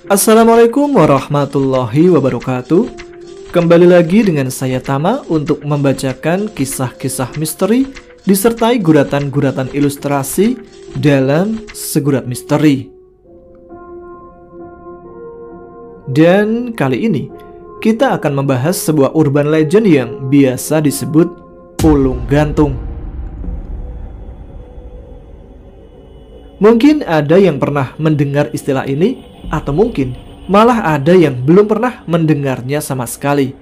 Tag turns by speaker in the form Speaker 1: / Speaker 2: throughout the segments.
Speaker 1: Assalamualaikum warahmatullahi wabarakatuh. Kembali lagi dengan saya Tama untuk membacakan kisah-kisah misteri disertai guratan-guratan ilustrasi dalam Segurat Misteri. Dan kali ini kita akan membahas sebuah urban legend yang biasa disebut pulung gantung. Mungkin ada yang pernah mendengar istilah ini, atau mungkin malah ada yang belum pernah mendengarnya sama sekali.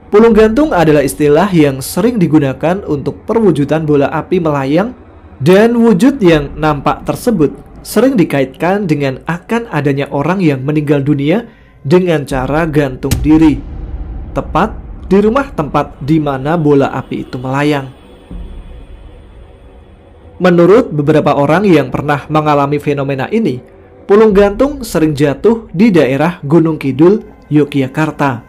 Speaker 1: Pulung gantung adalah istilah yang sering digunakan untuk perwujudan bola api melayang, dan wujud yang nampak tersebut sering dikaitkan dengan akan adanya orang yang meninggal dunia dengan cara gantung diri, tepat di rumah tempat di mana bola api itu melayang. Menurut beberapa orang yang pernah mengalami fenomena ini, pulung gantung sering jatuh di daerah Gunung Kidul, Yogyakarta.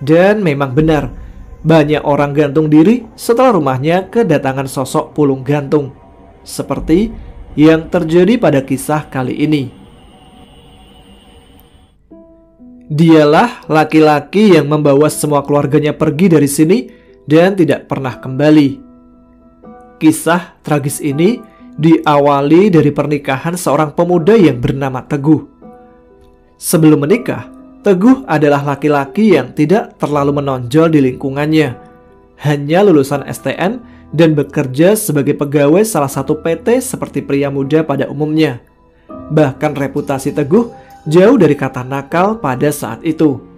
Speaker 1: Dan memang benar, banyak orang gantung diri setelah rumahnya kedatangan sosok pulung gantung, seperti yang terjadi pada kisah kali ini. Dialah laki-laki yang membawa semua keluarganya pergi dari sini dan tidak pernah kembali. Kisah tragis ini diawali dari pernikahan seorang pemuda yang bernama Teguh. Sebelum menikah, Teguh adalah laki-laki yang tidak terlalu menonjol di lingkungannya. Hanya lulusan STM dan bekerja sebagai pegawai salah satu PT seperti pria muda pada umumnya. Bahkan reputasi Teguh jauh dari kata nakal pada saat itu.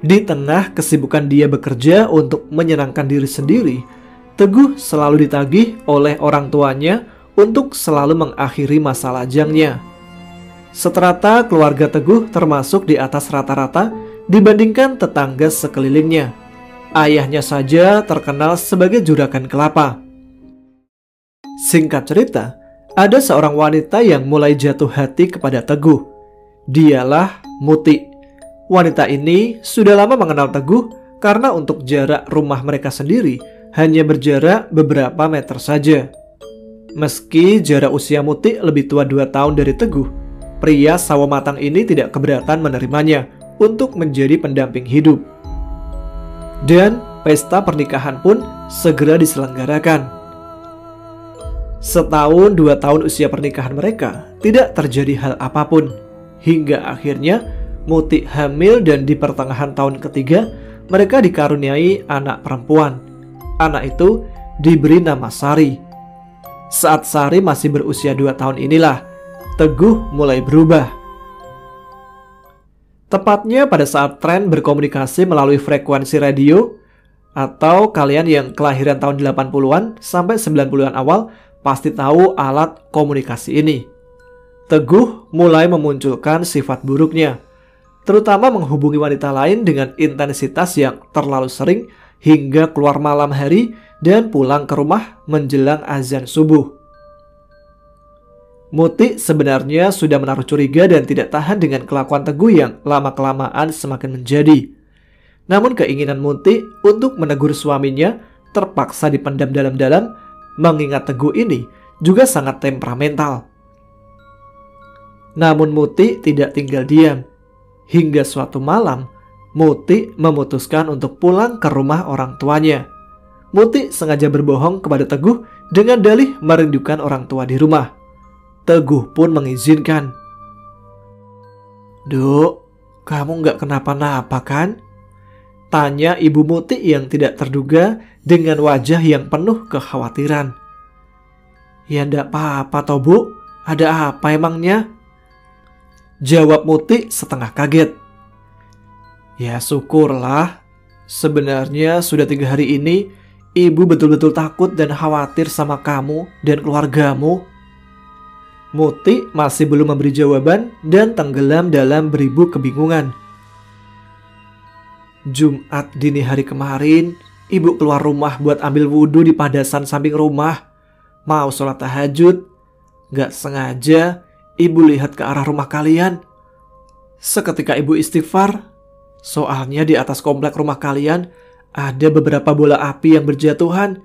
Speaker 1: Di tengah kesibukan dia bekerja untuk menyenangkan diri sendiri, Teguh selalu ditagih oleh orang tuanya untuk selalu mengakhiri masa lajangnya. Seterata keluarga Teguh termasuk di atas rata-rata dibandingkan tetangga sekelilingnya. Ayahnya saja terkenal sebagai juragan kelapa. Singkat cerita, ada seorang wanita yang mulai jatuh hati kepada Teguh. Dialah Muti. Wanita ini sudah lama mengenal Teguh karena untuk jarak rumah mereka sendiri hanya berjarak beberapa meter saja. Meski jarak usia Muti lebih tua 2 tahun dari Teguh, pria sawo matang ini tidak keberatan menerimanya untuk menjadi pendamping hidup. Dan pesta pernikahan pun segera diselenggarakan. Setahun 2 tahun usia pernikahan mereka, tidak terjadi hal apapun. Hingga akhirnya Muti hamil dan di pertengahan tahun ketiga, mereka dikaruniai anak perempuan. Anak itu diberi nama Sari. Saat Sari masih berusia 2 tahun inilah, Teguh mulai berubah. Tepatnya pada saat tren berkomunikasi melalui frekuensi radio, atau kalian yang kelahiran tahun 80-an sampai 90-an awal pasti tahu alat komunikasi ini. Teguh mulai memunculkan sifat buruknya, terutama menghubungi wanita lain dengan intensitas yang terlalu sering hingga keluar malam hari dan pulang ke rumah menjelang azan subuh. Muti sebenarnya sudah menaruh curiga dan tidak tahan dengan kelakuan Teguh yang lama-kelamaan semakin menjadi. Namun keinginan Muti untuk menegur suaminya terpaksa dipendam dalam-dalam, mengingat Teguh ini juga sangat temperamental. Namun Muti tidak tinggal diam. Hingga suatu malam, Muti memutuskan untuk pulang ke rumah orang tuanya. Muti sengaja berbohong kepada Teguh dengan dalih merindukan orang tua di rumah. Teguh pun mengizinkan. "Duk, kamu gak kenapa-napa kan?" tanya ibu Muti yang tidak terduga dengan wajah yang penuh kekhawatiran. "Ya ndak apa-apa toh Bu, ada apa emangnya?" jawab Muti setengah kaget. "Ya syukurlah, sebenarnya sudah 3 hari ini ibu betul-betul takut dan khawatir sama kamu dan keluargamu." Muti masih belum memberi jawaban dan tenggelam dalam beribu kebingungan. Jumat dini hari kemarin, ibu keluar rumah buat ambil wudhu di padasan samping rumah. Mau sholat tahajud, gak sengaja ibu lihat ke arah rumah kalian. Seketika ibu istighfar, soalnya di atas komplek rumah kalian ada beberapa bola api yang berjatuhan.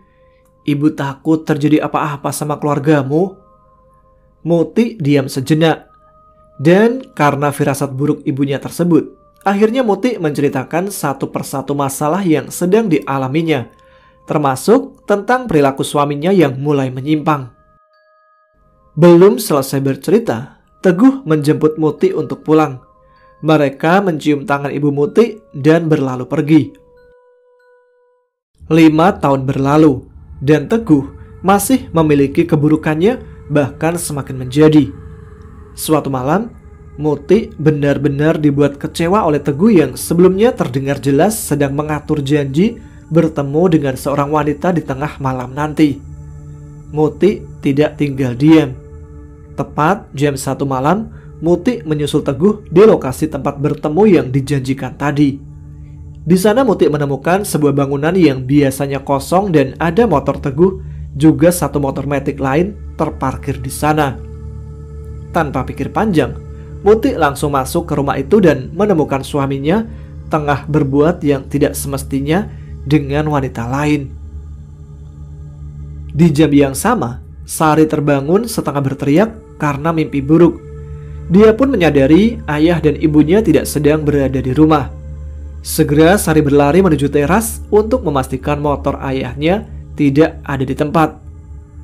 Speaker 1: Ibu takut terjadi apa-apa sama keluargamu. Muti diam sejenak. Dan karena firasat buruk ibunya tersebut, akhirnya Muti menceritakan satu persatu masalah yang sedang dialaminya, termasuk tentang perilaku suaminya yang mulai menyimpang. Belum selesai bercerita, Teguh menjemput Muti untuk pulang. Mereka mencium tangan ibu Muti dan berlalu pergi. 5 tahun berlalu, dan Teguh masih memiliki keburukannya, bahkan semakin menjadi. Suatu malam, Muti benar-benar dibuat kecewa oleh Teguh yang sebelumnya terdengar jelas sedang mengatur janji bertemu dengan seorang wanita di tengah malam nanti. Muti tidak tinggal diam. Tepat jam 1 malam, Muti menyusul Teguh di lokasi tempat bertemu yang dijanjikan tadi. Di sana Muti menemukan sebuah bangunan yang biasanya kosong dan ada motor Teguh, juga satu motor matic lain terparkir di sana. Tanpa pikir panjang, Muti langsung masuk ke rumah itu dan menemukan suaminya tengah berbuat yang tidak semestinya dengan wanita lain. Di jam yang sama, Sari terbangun setengah berteriak karena mimpi buruk. Dia pun menyadari ayah dan ibunya tidak sedang berada di rumah. Segera Sari berlari menuju teras untuk memastikan motor ayahnya tidak ada di tempat.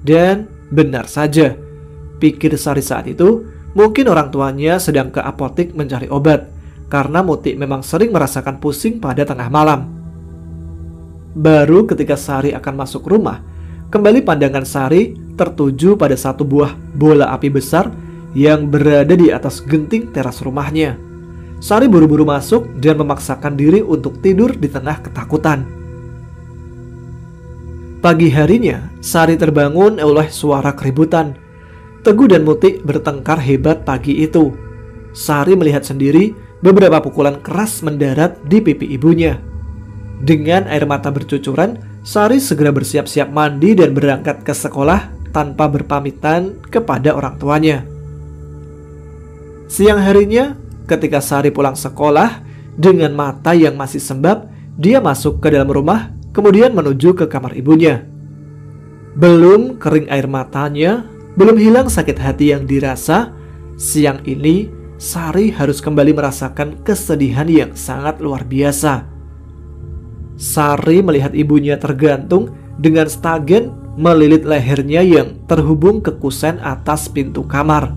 Speaker 1: Dan benar saja, pikir Sari saat itu, mungkin orang tuanya sedang ke apotik mencari obat, karena Muti memang sering merasakan pusing pada tengah malam. Baru ketika Sari akan masuk rumah, kembali pandangan Sari tertuju pada satu buah bola api besar yang berada di atas genting teras rumahnya. Sari buru-buru masuk dan memaksakan diri untuk tidur di tengah ketakutan. Pagi harinya, Sari terbangun oleh suara keributan. Teguh dan Muti bertengkar hebat pagi itu. Sari melihat sendiri beberapa pukulan keras mendarat di pipi ibunya. Dengan air mata bercucuran, Sari segera bersiap-siap mandi dan berangkat ke sekolah tanpa berpamitan kepada orang tuanya. Siang harinya, ketika Sari pulang sekolah, dengan mata yang masih sembab, dia masuk ke dalam rumah, kemudian menuju ke kamar ibunya. Belum kering air matanya, belum hilang sakit hati yang dirasa, siang ini Sari harus kembali merasakan kesedihan yang sangat luar biasa. Sari melihat ibunya tergantung dengan stagen melilit lehernya yang terhubung ke kusen atas pintu kamar.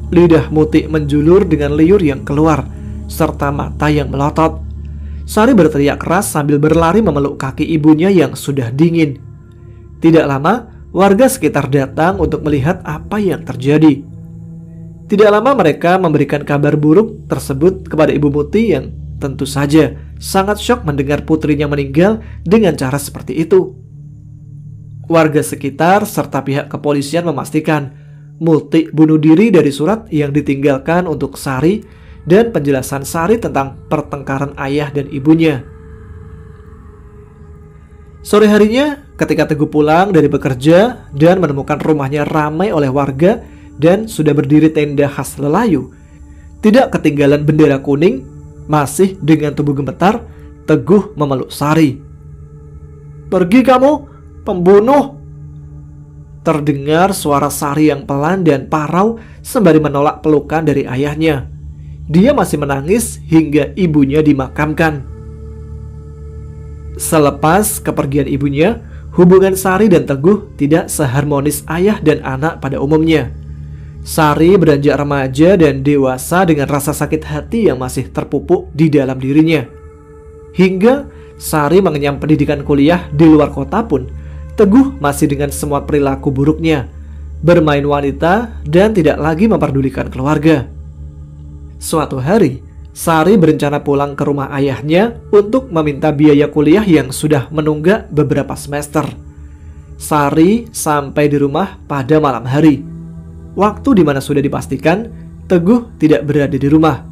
Speaker 1: Lidah Muti menjulur dengan liur yang keluar, serta mata yang melotot. Sari berteriak keras sambil berlari memeluk kaki ibunya yang sudah dingin. Tidak lama, warga sekitar datang untuk melihat apa yang terjadi. Tidak lama mereka memberikan kabar buruk tersebut kepada Ibu Muti yang tentu saja sangat syok mendengar putrinya meninggal dengan cara seperti itu. Warga sekitar serta pihak kepolisian memastikan Muti bunuh diri dari surat yang ditinggalkan untuk Sari dan penjelasan Sari tentang pertengkaran ayah dan ibunya. Sore harinya, ketika Teguh pulang dari bekerja dan menemukan rumahnya ramai oleh warga dan sudah berdiri tenda khas Lelayu, tidak ketinggalan bendera kuning, masih dengan tubuh gemetar, Teguh memeluk Sari. "Pergi kamu, pembunuh!" Terdengar suara Sari yang pelan dan parau sembari menolak pelukan dari ayahnya. Dia masih menangis hingga ibunya dimakamkan. Selepas kepergian ibunya, hubungan Sari dan Teguh tidak seharmonis ayah dan anak pada umumnya. Sari beranjak remaja dan dewasa dengan rasa sakit hati yang masih terpupuk di dalam dirinya. Hingga Sari mengenyam pendidikan kuliah di luar kota pun, Teguh masih dengan semua perilaku buruknya, bermain wanita dan tidak lagi memperdulikan keluarga. Suatu hari, Sari berencana pulang ke rumah ayahnya untuk meminta biaya kuliah yang sudah menunggak beberapa semester. Sari sampai di rumah pada malam hari, waktu di mana sudah dipastikan Teguh tidak berada di rumah.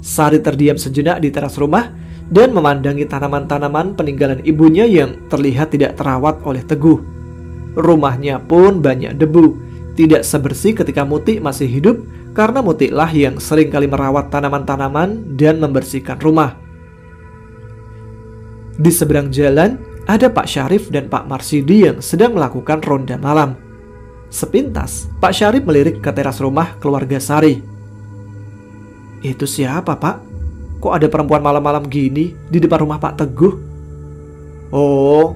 Speaker 1: Sari terdiam sejenak di teras rumah dan memandangi tanaman-tanaman peninggalan ibunya yang terlihat tidak terawat oleh Teguh. Rumahnya pun banyak debu, tidak sebersih ketika Muti masih hidup, karena Muti lah yang sering kali merawat tanaman-tanaman dan membersihkan rumah. Di seberang jalan ada Pak Syarif dan Pak Marsidi yang sedang melakukan ronda malam. Sepintas, Pak Syarif melirik ke teras rumah keluarga Sari. Itu siapa, Pak? Kok ada perempuan malam-malam gini di depan rumah Pak Teguh? Oh,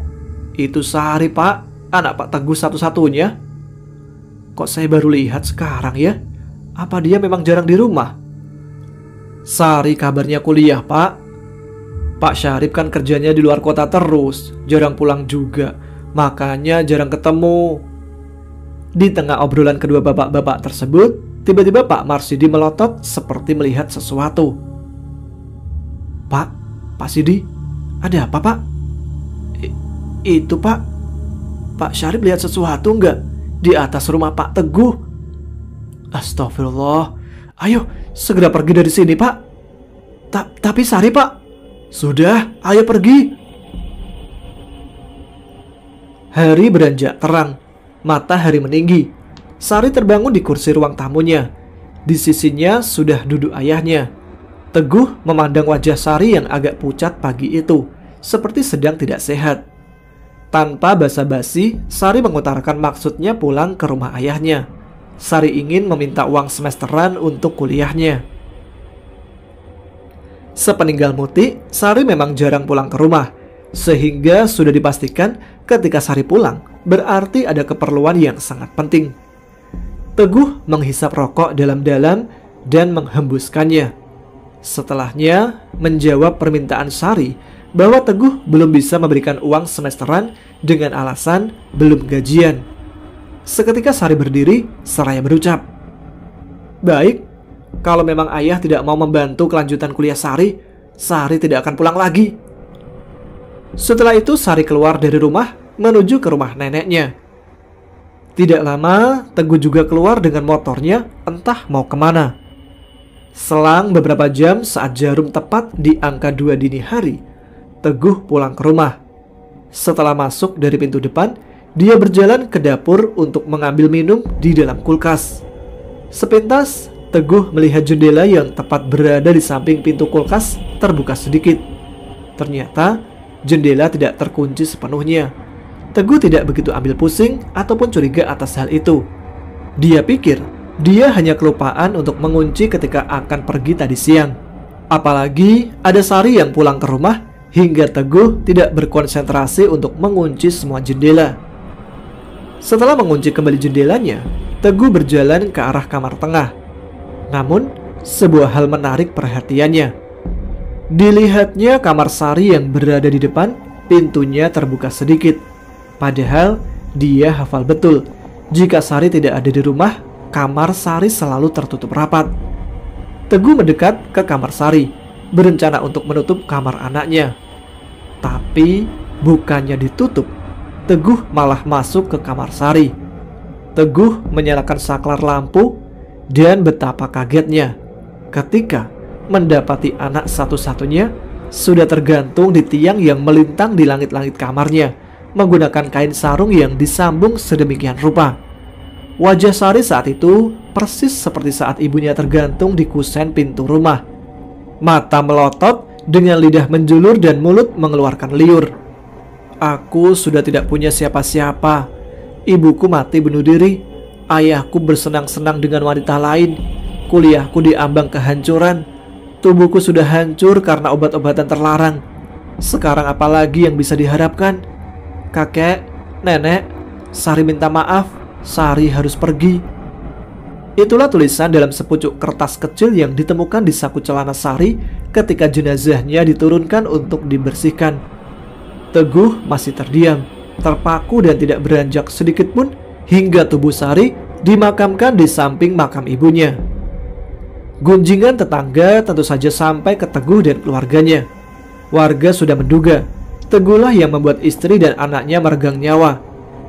Speaker 1: itu Sari, Pak. Anak Pak Teguh satu-satunya. Kok saya baru lihat sekarang ya? Apa dia memang jarang di rumah? Sari kabarnya kuliah, Pak. Pak Syarif kan kerjanya di luar kota terus, jarang pulang juga. Makanya jarang ketemu. Di tengah obrolan kedua bapak-bapak tersebut, tiba-tiba Pak Marsidi melotot seperti melihat sesuatu. Pak Sidi, ada apa, Pak? Itu, Pak. Pak Syarif lihat sesuatu enggak di atas rumah Pak Teguh? Astagfirullah. Ayo, segera pergi dari sini, Pak. Tapi Sari, Pak. Sudah, ayo pergi. Hari beranjak terang. Matahari meninggi. Sari terbangun di kursi ruang tamunya. Di sisinya sudah duduk ayahnya. Teguh memandang wajah Sari yang agak pucat pagi itu, seperti sedang tidak sehat. Tanpa basa-basi, Sari mengutarakan maksudnya pulang ke rumah ayahnya. Sari ingin meminta uang semesteran untuk kuliahnya. Sepeninggal Muti, Sari memang jarang pulang ke rumah, sehingga sudah dipastikan ketika Sari pulang, berarti ada keperluan yang sangat penting. Teguh menghisap rokok dalam-dalam dan menghembuskannya. Setelahnya menjawab permintaan Sari bahwa Teguh belum bisa memberikan uang semesteran dengan alasan belum gajian. Seketika Sari berdiri seraya berucap, "Baik, kalau memang ayah tidak mau membantu kelanjutan kuliah Sari, Sari tidak akan pulang lagi." Setelah itu Sari keluar dari rumah menuju ke rumah neneknya. Tidak lama, Teguh juga keluar dengan motornya, entah mau kemana. Selang beberapa jam saat jarum tepat di angka 2 dini hari, Teguh pulang ke rumah. Setelah masuk dari pintu depan, dia berjalan ke dapur untuk mengambil minum di dalam kulkas. Sepintas, Teguh melihat jendela yang tepat berada di samping pintu kulkas terbuka sedikit. Ternyata, jendela tidak terkunci sepenuhnya. Teguh tidak begitu ambil pusing ataupun curiga atas hal itu. Dia pikir dia hanya kelupaan untuk mengunci ketika akan pergi tadi siang. Apalagi ada Sari yang pulang ke rumah hingga Teguh tidak berkonsentrasi untuk mengunci semua jendela. Setelah mengunci kembali jendelanya, Teguh berjalan ke arah kamar tengah. Namun, sebuah hal menarik perhatiannya. Dilihatnya kamar Sari yang berada di depan, pintunya terbuka sedikit. Padahal dia hafal betul, jika Sari tidak ada di rumah, kamar Sari selalu tertutup rapat. Teguh mendekat ke kamar Sari, berencana untuk menutup kamar anaknya. Tapi bukannya ditutup, Teguh malah masuk ke kamar Sari. Teguh menyalakan saklar lampu dan betapa kagetnya ketika mendapati anak satu-satunya sudah tergantung di tiang yang melintang di langit-langit kamarnya, menggunakan kain sarung yang disambung sedemikian rupa. Wajah Sari saat itu persis seperti saat ibunya tergantung di kusen pintu rumah. Mata melotot dengan lidah menjulur dan mulut mengeluarkan liur. Aku sudah tidak punya siapa-siapa. Ibuku mati bunuh diri. Ayahku bersenang-senang dengan wanita lain. Kuliahku diambang kehancuran. Tubuhku sudah hancur karena obat-obatan terlarang. Sekarang apalagi yang bisa diharapkan? Kakek, nenek, Sari minta maaf, Sari harus pergi. Itulah tulisan dalam sepucuk kertas kecil yang ditemukan di saku celana Sari ketika jenazahnya diturunkan untuk dibersihkan. Teguh masih terdiam, terpaku dan tidak beranjak sedikit pun hingga tubuh Sari dimakamkan di samping makam ibunya. Gunjingan tetangga tentu saja sampai ke Teguh dan keluarganya. Warga sudah menduga Teguhlah yang membuat istri dan anaknya meregang nyawa.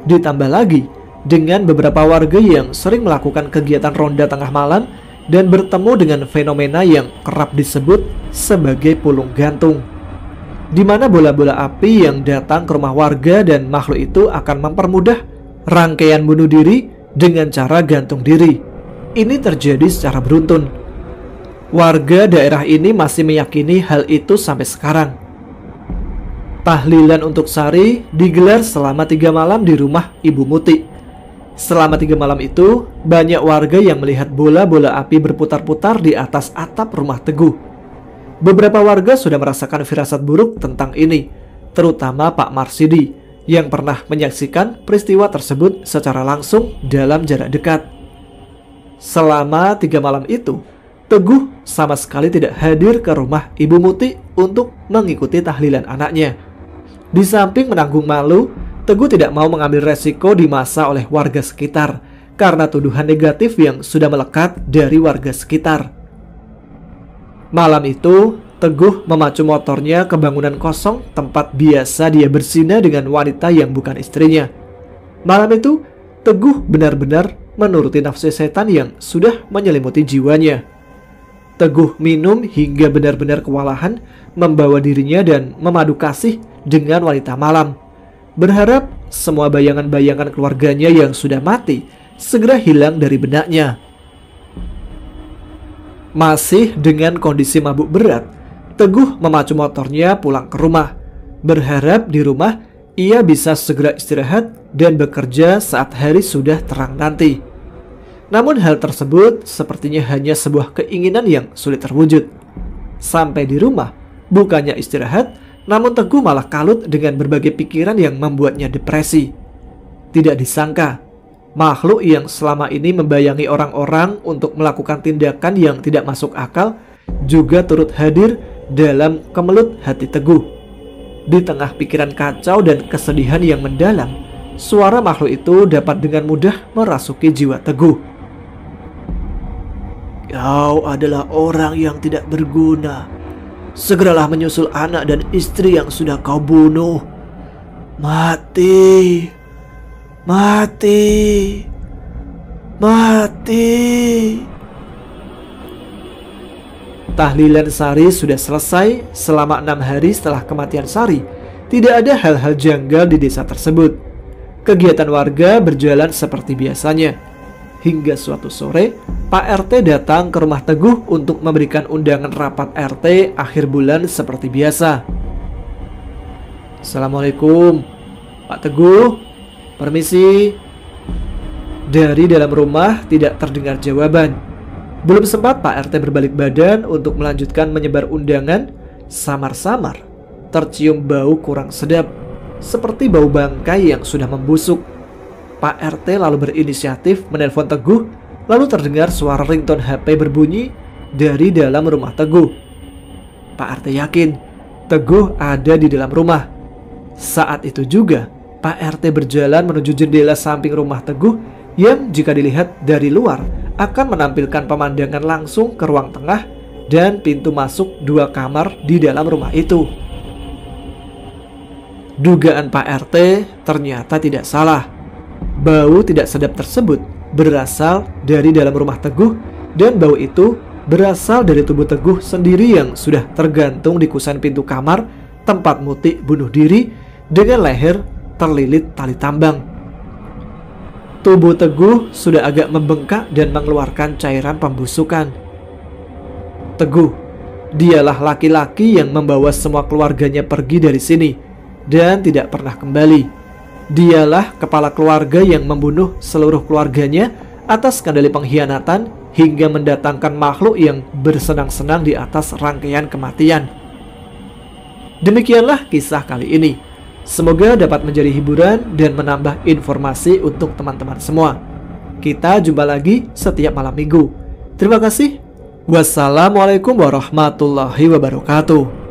Speaker 1: Ditambah lagi dengan beberapa warga yang sering melakukan kegiatan ronda tengah malam dan bertemu dengan fenomena yang kerap disebut sebagai pulung gantung, di mana bola-bola api yang datang ke rumah warga dan makhluk itu akan mempermudah rangkaian bunuh diri dengan cara gantung diri. Ini terjadi secara beruntun. Warga daerah ini masih meyakini hal itu sampai sekarang. Tahlilan untuk Sari digelar selama 3 malam di rumah Ibu Muti. Selama 3 malam itu, banyak warga yang melihat bola-bola api berputar-putar di atas atap rumah Teguh. Beberapa warga sudah merasakan firasat buruk tentang ini, terutama Pak Marsidi, yang pernah menyaksikan peristiwa tersebut secara langsung dalam jarak dekat. Selama 3 malam itu, Teguh sama sekali tidak hadir ke rumah Ibu Muti untuk mengikuti tahlilan anaknya. Di samping menanggung malu, Teguh tidak mau mengambil resiko dimasa oleh warga sekitar karena tuduhan negatif yang sudah melekat dari warga sekitar. Malam itu, Teguh memacu motornya ke bangunan kosong tempat biasa dia berzina dengan wanita yang bukan istrinya. Malam itu, Teguh benar-benar menuruti nafsu setan yang sudah menyelimuti jiwanya. Teguh minum hingga benar-benar kewalahan, membawa dirinya dan memadu kasih dengan wanita malam, berharap semua bayangan-bayangan keluarganya yang sudah mati segera hilang dari benaknya. Masih dengan kondisi mabuk berat, Teguh memacu motornya pulang ke rumah, berharap di rumah ia bisa segera istirahat dan bekerja saat hari sudah terang nanti. Namun hal tersebut sepertinya hanya sebuah keinginan yang sulit terwujud. Sampai di rumah, bukannya istirahat, namun Teguh malah kalut dengan berbagai pikiran yang membuatnya depresi. Tidak disangka, makhluk yang selama ini membayangi orang-orang untuk melakukan tindakan yang tidak masuk akal juga turut hadir dalam kemelut hati Teguh. Di tengah pikiran kacau dan kesedihan yang mendalam, suara makhluk itu dapat dengan mudah merasuki jiwa Teguh. Kau adalah orang yang tidak berguna. Segeralah menyusul anak dan istri yang sudah kau bunuh. Mati, mati, mati. Tahlilan Sari sudah selesai selama 6 hari setelah kematian Sari. Tidak ada hal-hal janggal di desa tersebut. Kegiatan warga berjalan seperti biasanya. Hingga suatu sore, Pak RT datang ke rumah Teguh untuk memberikan undangan rapat RT akhir bulan seperti biasa. Assalamualaikum, Pak Teguh. Permisi. Dari dalam rumah tidak terdengar jawaban. Belum sempat Pak RT berbalik badan untuk melanjutkan menyebar undangan, samar-samar tercium bau kurang sedap, seperti bau bangkai yang sudah membusuk. Pak RT lalu berinisiatif menelpon Teguh, lalu terdengar suara ringtone HP berbunyi dari dalam rumah Teguh. Pak RT yakin Teguh ada di dalam rumah. Saat itu juga Pak RT berjalan menuju jendela samping rumah Teguh yang jika dilihat dari luar akan menampilkan pemandangan langsung ke ruang tengah dan pintu masuk 2 kamar di dalam rumah itu. Dugaan Pak RT ternyata tidak salah. Bau tidak sedap tersebut berasal dari dalam rumah Teguh, dan bau itu berasal dari tubuh Teguh sendiri yang sudah tergantung di kusen pintu kamar tempat Muti bunuh diri dengan leher terlilit tali tambang. Tubuh Teguh sudah agak membengkak dan mengeluarkan cairan pembusukan. Teguh, dialah laki-laki yang membawa semua keluarganya pergi dari sini dan tidak pernah kembali. Dialah kepala keluarga yang membunuh seluruh keluarganya atas skandal pengkhianatan hingga mendatangkan makhluk yang bersenang-senang di atas rangkaian kematian. Demikianlah kisah kali ini. Semoga dapat menjadi hiburan dan menambah informasi untuk teman-teman semua. Kita jumpa lagi setiap malam minggu. Terima kasih. Wassalamualaikum warahmatullahi wabarakatuh.